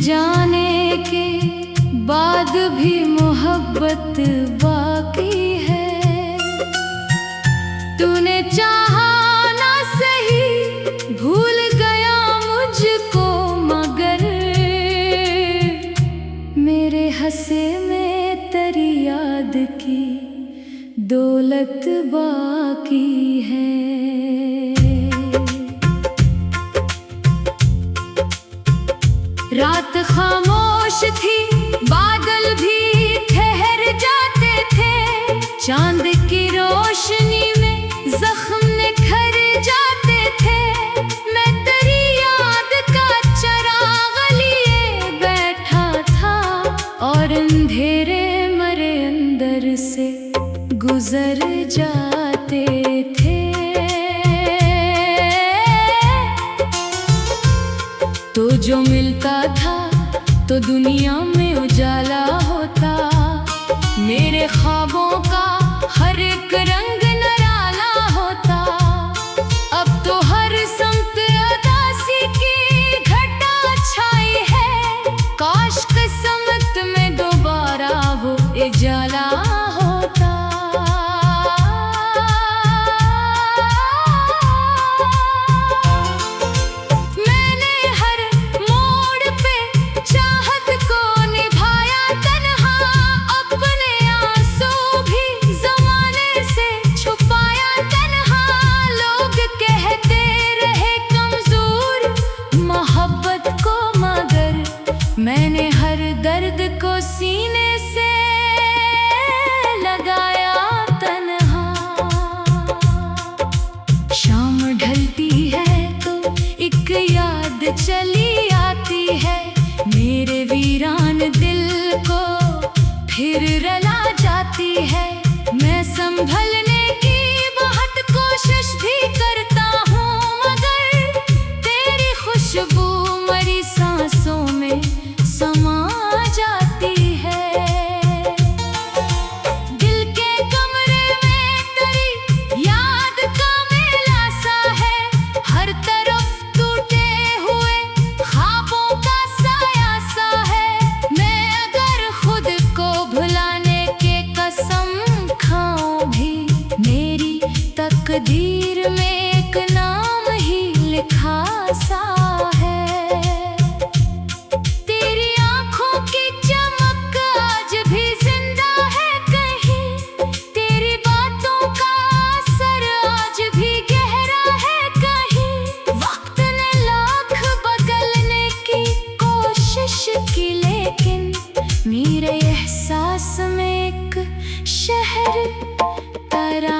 जाने के बाद भी मोहब्बत बाकी है। तूने चाहा ना सही, भूल गया मुझको, मगर मेरे हंसे में तेरी याद की दौलत बाकी है। रात खामोश थी, बादल भी ठहर जाते थे, चांद की रोशनी में जख्म निखर जाते थे। मैं तेरी याद का चिराग लिए बैठा था और अंधेरे मरे अंदर से गुजर जाते थे। तो जो मिलता था तो दुनिया में उजाला होता, मेरे ख्वाबों का हर एक रंग निराला होता। अब तो हर समत उदासी की घटा छाई है, काश किस्मत में दोबारा वो उजाला होता। मैंने हर दर्द को सीने से लगाया तन्हा। शाम ढलती है तो एक याद चली आती है, मेरे वीरान दिल को फिर रुला जाती है। मैं संभलने की बहुत कोशिश भी करता हूँ, मगर तेरी खुशबू मरी सांसों में समा जाती है। दिल के कमरे में तेरी याद का मेला सा है, हर तरफ टूटे हुए ख्वाबों का साया सा है। मैं अगर खुद को भुलाने के कसम खाऊं भी, मेरी तकदीर में एक नाम ही लिखा सा है। मेरे एहसास में एक शहर तरा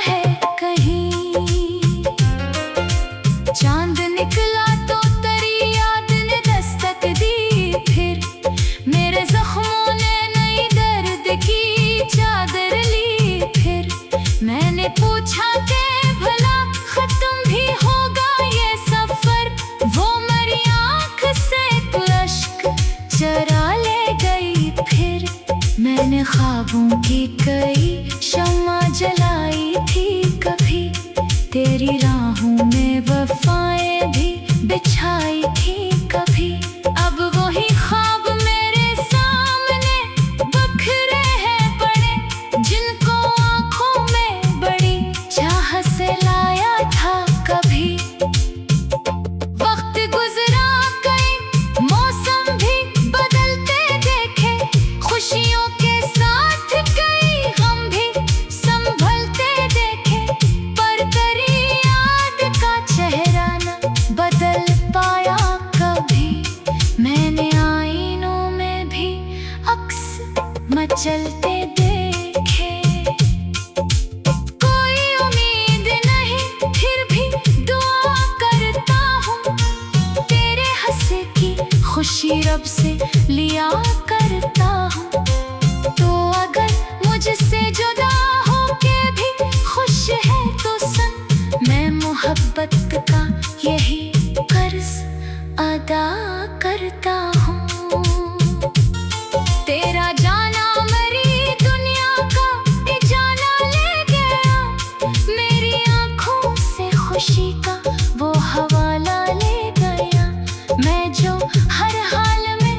है कहीं। चांद निकला तो तेरी याद ने दस्तक दी, फिर मेरे जख्मों ने नई दर्द की चादर ली। फिर मैंने पूछा कि भला खत्म भी होगा ये सफर, वो मेरी आँख से अश्क चरा ले गई। फिर मैंने ख्वाबों की कई शम्मा जलाई थी कभी, तेरी राहों में वफाएं भी बिछाई थी कभी। अब वही ख्वाब मेरे सामने बखरे हैं पड़े, जिनको आँखों में बड़ी चाह से लाया था कभी। वक्त गुजरा, कई मौसम भी बदलते देखे, खुशियों के साथ कई गम भी संभलते देखे, पर तेरी याद का चेहरा न बदल पाया कभी। मैंने आईनों में भी अक्स मचलते देखे, कोई उम्मीद नहीं फिर भी दुआ करता हूँ, तेरे हंसे की खुशी रब से लिया करता हूँ। तो अगर मुझसे जुदा हो के भी खुश है तो सुन, मैं मोहब्बत का यही कर्ज अदा करता हूँ। तेरा जाना मेरी दुनिया का जाना ले गया, मेरी आँखों से खुशी का वो हवाला ले गया। मैं जो हर हाल में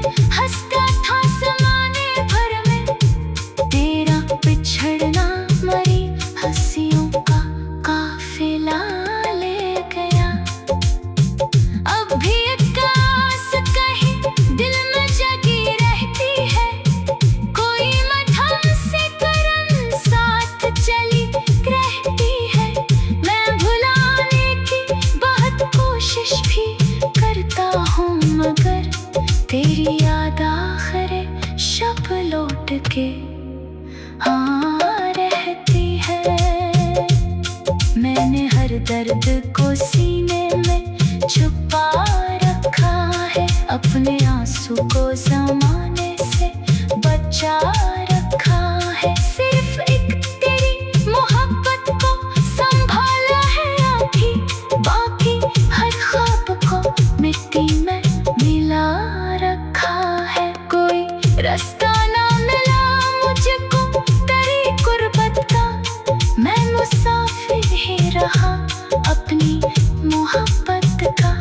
तेरी याद आखिर शब लौट के हाँ रहती है। मैंने हर दर्द को सीने में छुपा रखा है, अपने आंसू को ज़माने से बचा रखा है। सिर्फ एक तेरी मोहब्बत को संभाला है अभी, बाकी हर ख्वाब को मिट्टी में मिला रखा है। कोई रास्ता ना मिला मुझको तेरी गुर्बत का, मैं मुसाफिर ही रहा अपनी मोहब्बत का।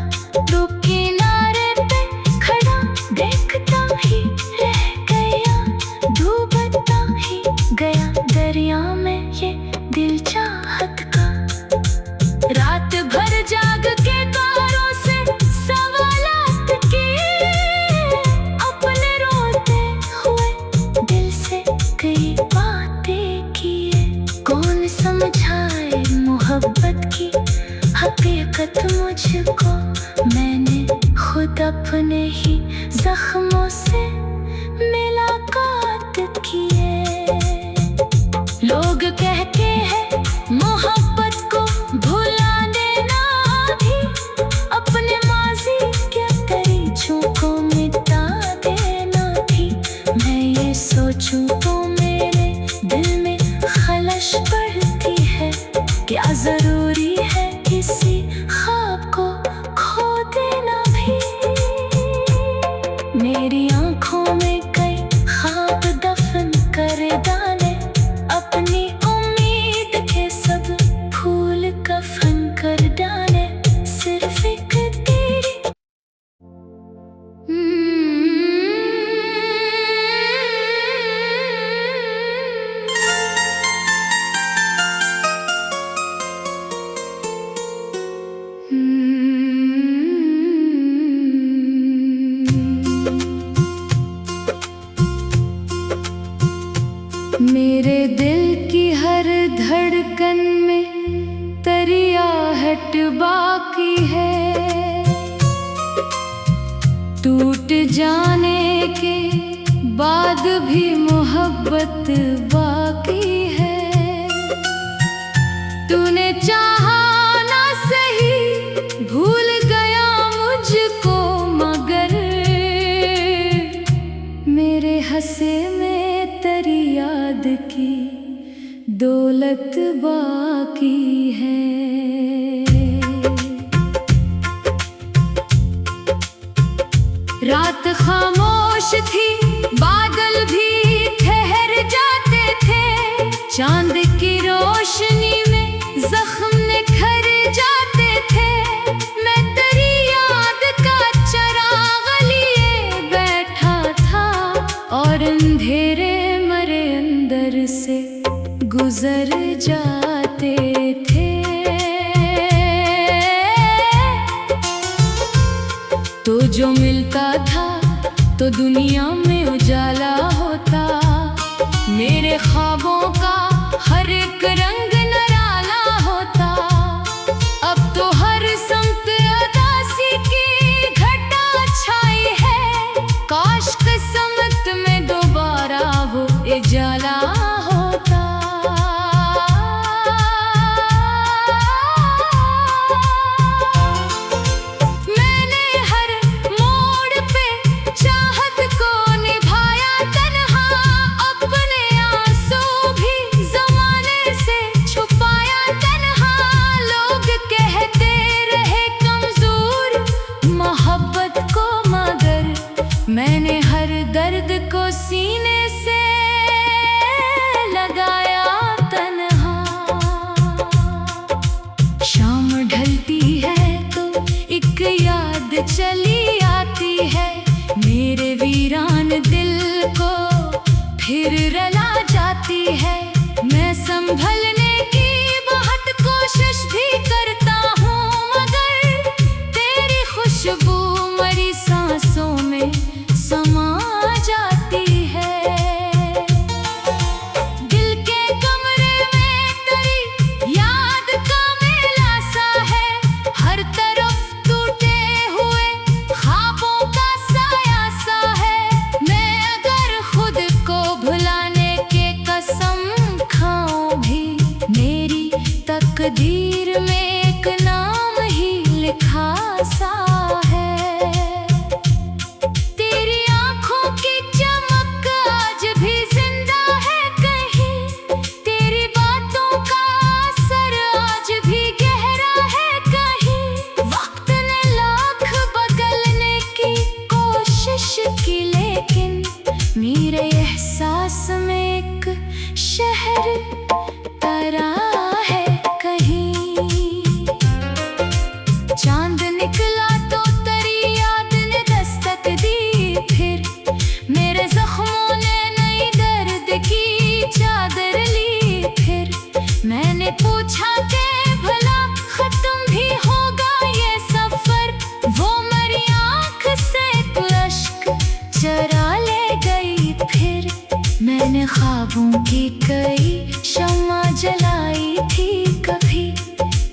दो किनारे पे खड़ा देखता ही रह गया, डूबता ही गया दरिया में ये दिल चाहत का। रात भर जाग के तारों से सवालात किए, अपने रोते हुए दिल से कई बातें किए। कौन समझाए मोहब्बत की हकीकत मुझको, मैंने खुद अपने ही जख्मों से मुलाकात किए। लोग कहते हैं मोहब्बत को भुला देना भी, अपने माजी के दरीचों को मिटा देना भी। मैं ये सोचूं तो मेरे दिल में खलश पड़ती है, क्या जरूरी है किसी ख्वाब को खो देना भी। मेरी आंखों में कई ख्वाब दफन कर डाले, अपनी उम्मीद के सब फूल कफन कर डाले। सिर्फ एक तेरी मेरे दिल की हर धड़कन में तेरी आहट बाकी है, टूट जाने के बाद भी मोहब्बत बाकी है। तूने चाहा ना सही भूल गया मुझको, मगर मेरे हंसे में तेरी याद की दौलत बाकी है। रात खामोश थी, बादल भी ठहर जाते थे, चांद की रोशनी में जख्म निखर जाते थे। मैं तेरी याद का चिराग लिए बैठा था, और अंधेरे मरे अंदर से गुजर जाते थे। तो जो मिलता था तो दुनिया में उजाला होता, मेरे ख्वाबों का हर एक रंग निराला होता। अब तो हर समत उदासी की घटा छाई है, काश किस्मत में दोबारा वो उजाला होता। मैंने हर दर्द को सीने से लगाया तन्हा। शाम ढलती है तो एक याद चली आती है, मेरे वीरान दिल को फिर रला जाती है। मैं संभलने की बहुत कोशिश भी करता हूँ, मगर तेरी खुशबू मरी सांसों में समा जाती है। दिल के कमरे में तेरी याद का मेला सा है, हर तरफ टूटे हुए ख्वाबों का साया सा की कई शम्मा जलाई थी कभी,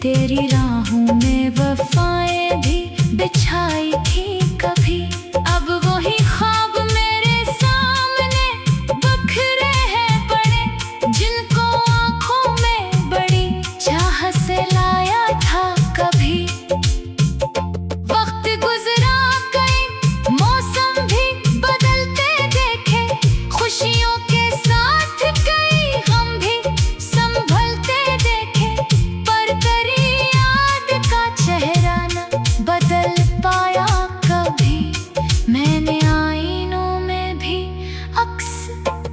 तेरी राहों में वफाएं भी बिछाई थी कभी। अब वही ख्वाब मेरे सामने बखरे हैं पड़े, जिनको आंखों में बड़ी चाह से लाया था कभी। वक्त गुजरा कई मौसम भी बदलते देखे, खुशियों के साथ कई गम भी संभलते देखे, पर तेरी याद का चेहरा न बदल पाया कभी। मैंने आईनों में भी अक्स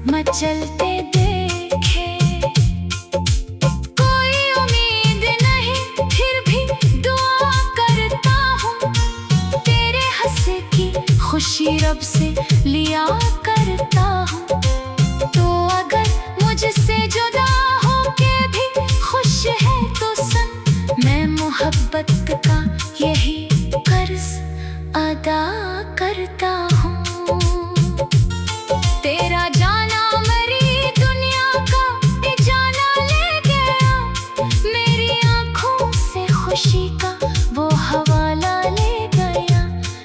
मचलते देखे, कोई उम्मीद नहीं फिर भी दुआ करता हूँ, तेरे हंसे की खुशी रब से लिया करता हूँ। तो अगर मुझसे जुदा होके भी खुश है तो सुन, मैं मोहब्बत का यही कर्ज अदा करता हूँ। तेरा जाना मरी दुनिया का ये जाना ले गया, मेरी आंखों से खुशी का वो हवाला ले गया।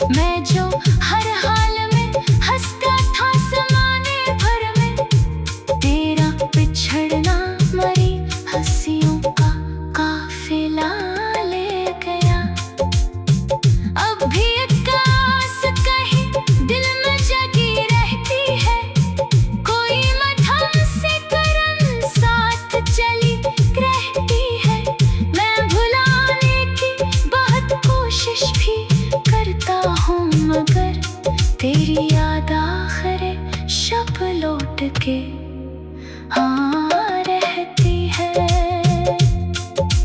मैं जो हर हाल में हंसता था ज़माने भर में, तेरा बिछड़ना मरी हंसियों का काफिला ले गया। अब भी एक आस कहीं दिल में जगी रहती है, कोई मठम से करम साथ चली रहती है। मैं भुलाने की बहुत कोशिश भी करता हूँ, मगर तेरी याद आखिर शब लौट के हाँ रहती है।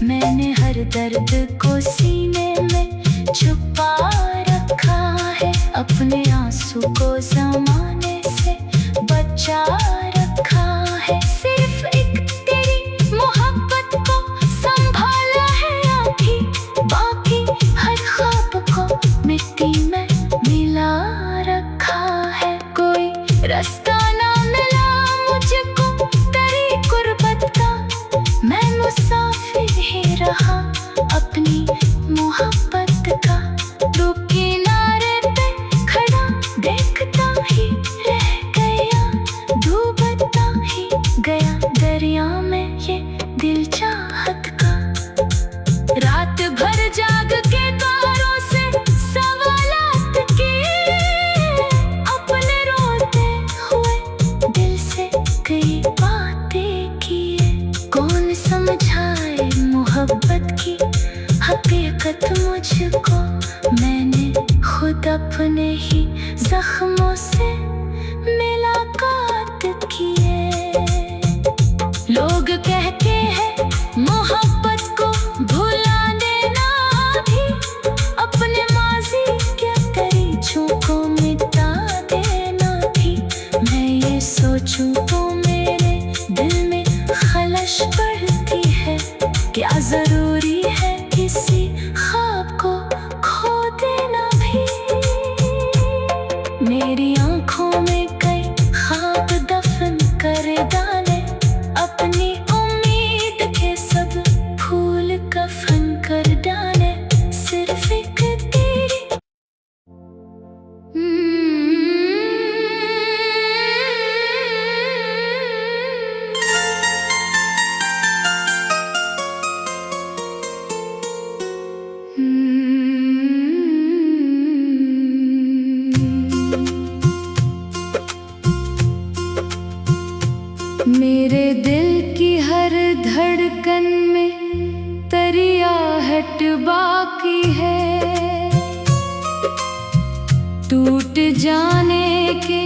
मैंने हर दर्द को सीने में छुपा रखा है, अपने आंसू को ज़माने से बचा रखा है। सिर्फ एक तेरी मोहब्बत को संभाला है अभी, बाकी हर ख्वाब को मिट्टी में मिला रखा है। कोई रास्ता ना मिला मुझको तेरी गुर्बत का, मैं मुसाफिर ही रहा अपनी मोहब्बत का। दो किनारे पे खड़ा देखता ही रह गया, डूबता ही गया दरिया में ये दिल चाहत का। रात भर जाग के तारों से सवालात किए, अपने रोते हुए दिल से कई बातें किए। कौन समझाए मोहब्बत की हकीकत मुझको, मैंने खुद अपने ही जख्मों से मुलाकात किए। लोग कहते हैं मोहब्बत को भुला देना भी, अपने माजी के तरीकों को मिटा देना भी। मैं ये सोचूं तो मेरे दिल में खलश पड़ती है, क्या जरूरी है किसी ख्वाब को खो देना भी। मेरी आंखों में कई ख्वाब दफन कर डाले, अपनी उम्मीद के सब फूल कफन कर डाले। सिर्फ एक तेरी मेरे दिल की हर धड़कन में तेरी आहट बाकी है, टूट जाने के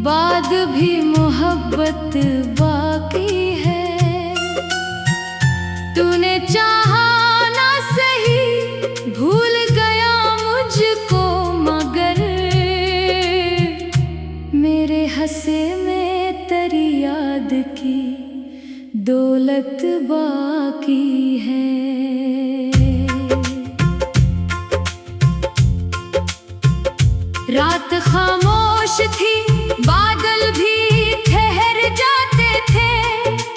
बाद भी मोहब्बत बाकी है। तूने चाहा ना सही भूल गया मुझको, मगर मेरे हंसे में तेरी याद की दौलत बाकी है। रात खामोश थी, बादल भी ठहर जाते थे,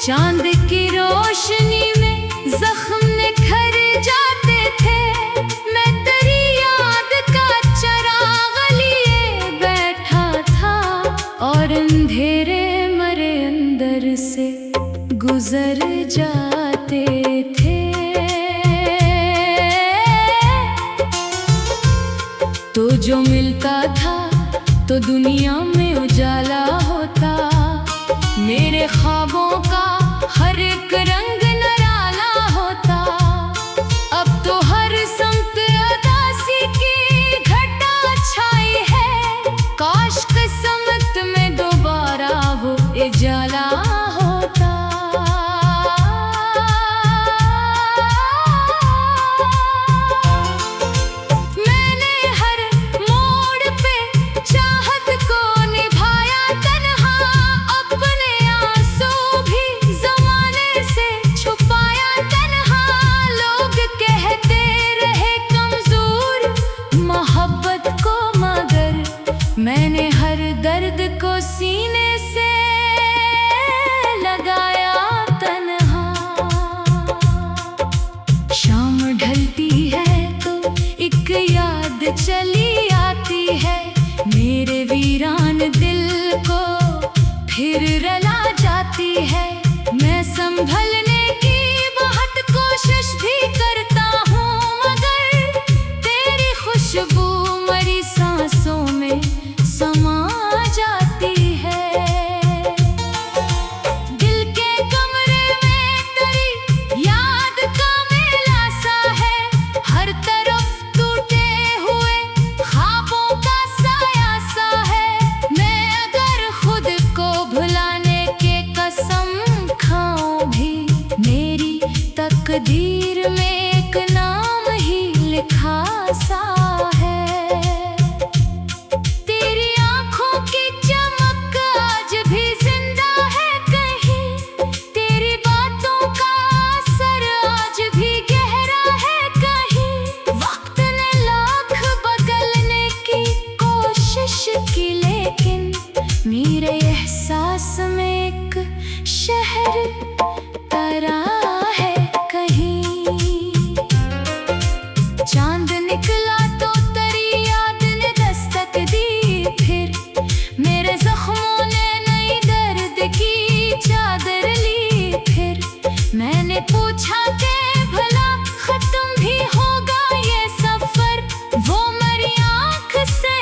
चांद की रोशनी में जख्म निखर जाते थे। मैं तेरी याद का चिराग लिए बैठा था और अंधेरे मरे अंदर से गुजर जाते थे। तो जो मिलता था तो दुनिया में उजाला होता, मेरे ख्वाबों का हर एक रंग निराला होता। अब तो हर समत उदासी की घटा छाई है, काश किस्मत में दोबारा वो उजाला होता। मैंने हर मोड़ पे चाहत को निभाया तन्हा, अपने आंसू भी ज़माने से छुपाया तन्हा। लोग कहते रहे कमज़ोर मोहब्बत को, मगर मैंने हर दर्द को सीने से लगाया तन्हा। शाम ढलती है तो एक याद चली आती है, मेरे वीरान दिल को फिर रुला जाती है। मैं संभलने की बहुत कोशिश भी करता हूँ, मगर तेरी खुशबू मरी सांसों में समा जाती है। दिल के कमरे में तेरी याद का मेला सा है, हर तरफ टूटे हुए ख्वाबों का साया सा है। मैं अगर खुद को भुलाने के कसम खाऊं भी, मेरी तकदीर में एक नाम ही लिखा सा है। तेरी आंखों की चमक आज भी जिंदा है कहीं, तेरी बातों का असर आज भी गहरा है कहीं। वक्त ने लाख बदलने की कोशिश की, लेकिन मेरे एहसास में एक शहर तरा है कहीं। चांद निकला तो तेरी याद ने दस्तक दी, फिर मेरे जख्मों ने नई दर्द की चादर ली। फिर मैंने पूछा कि भला खत्म भी होगा ये सफर, वो मेरी आंख से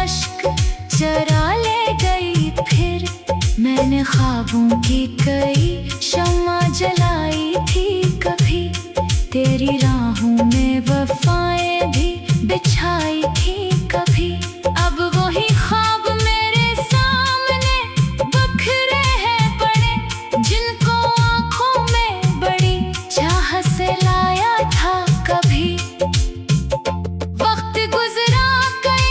अश्क चरा ले गई। फिर मैंने ख्वाबों की कई शम्मा जलाई थी कभी, तेरी राहों में वफाएं भी बिछाई थी कभी। अब वही ख्वाब मेरे सामने बिखरे हैं पड़े, जिनको आंखों में बड़ी चाह से लाया था कभी। वक्त गुजरा कई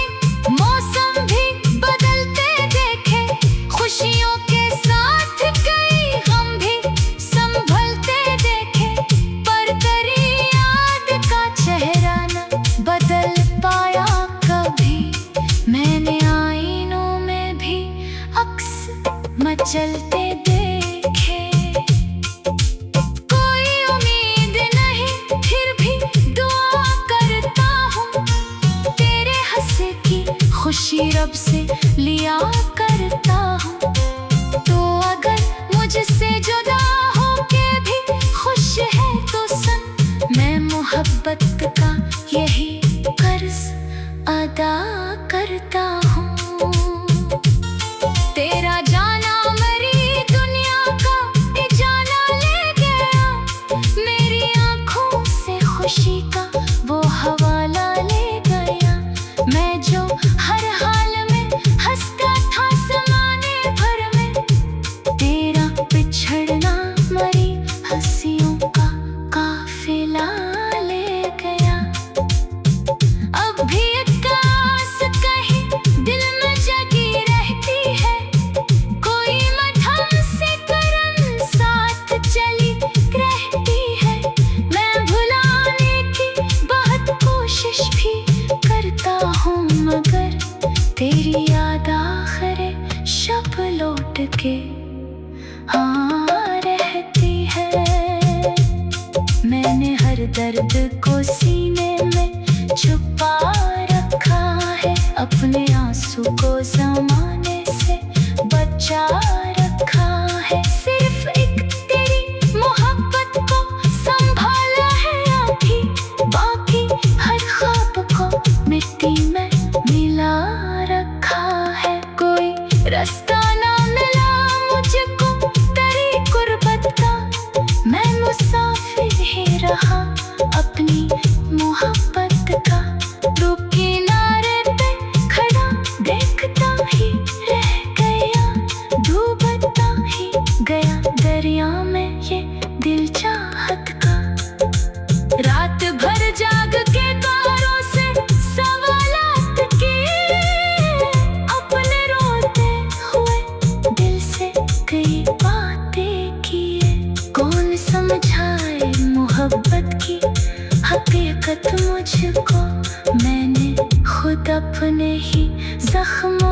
मौसम भी बदलते देखे, खुशियों के साथ कई गम भी संभलते देखे। पर तेरी याद का चेहरा न बदल पाया कभी, मैंने आईनों में भी अक्स मचलते देखे। कोई उम्मीद नहीं फिर भी दुआ करता हूँ, तेरे हंसे की खुशी रब से लिया करता हूँ। तो अगर मुझसे जुदा होके भी खुश है तो सुन, मैं मोहब्बत का यही कर्ज अदा करता हूँ। तेरा जाना मेरी दुनिया का जाना ले गया, मेरी आंखों से खुशी का वो हवाला ले गया। मैं जो हर हाल में हंसता था ज़माने भर में, तेरा बिछड़ना मरी हंसियों का काफिला ले गया। अब भी एक आस कहीं दिल में जगी रहती है, कोई मठम से करम साथ चली रहती है। मैं भुलाने की बहुत कोशिश भी करता हूँ, मगर तेरी याद आखिर शब लौट के हाँ रहती है। मैंने हर दर्द को सीने में छुपा रखा है, अपने आंसू को ज़माने से बचा रखा है। सिर्फ एक तेरी मोहब्बत को संभाला है अभी, बाकी हर ख्वाब को मिट्टी में मिला रखा है। कोई रास्ता ना मिला मुझको तेरी गुर्बत का, मैं मुसाफिर ही रहा अपनी मोहब्बत का। दो किनारे पे खड़ा देखता ही रह गया, डूबता ही गया दरिया में ये दिल चाहत का। रात भर जाग के तारों से सवालात किए, अपने रोते हुए दिल से कई बातें किए। कौन समझाए मोहब्बत की हकीकत मुझको, मैंने खुद अपने ही जख्म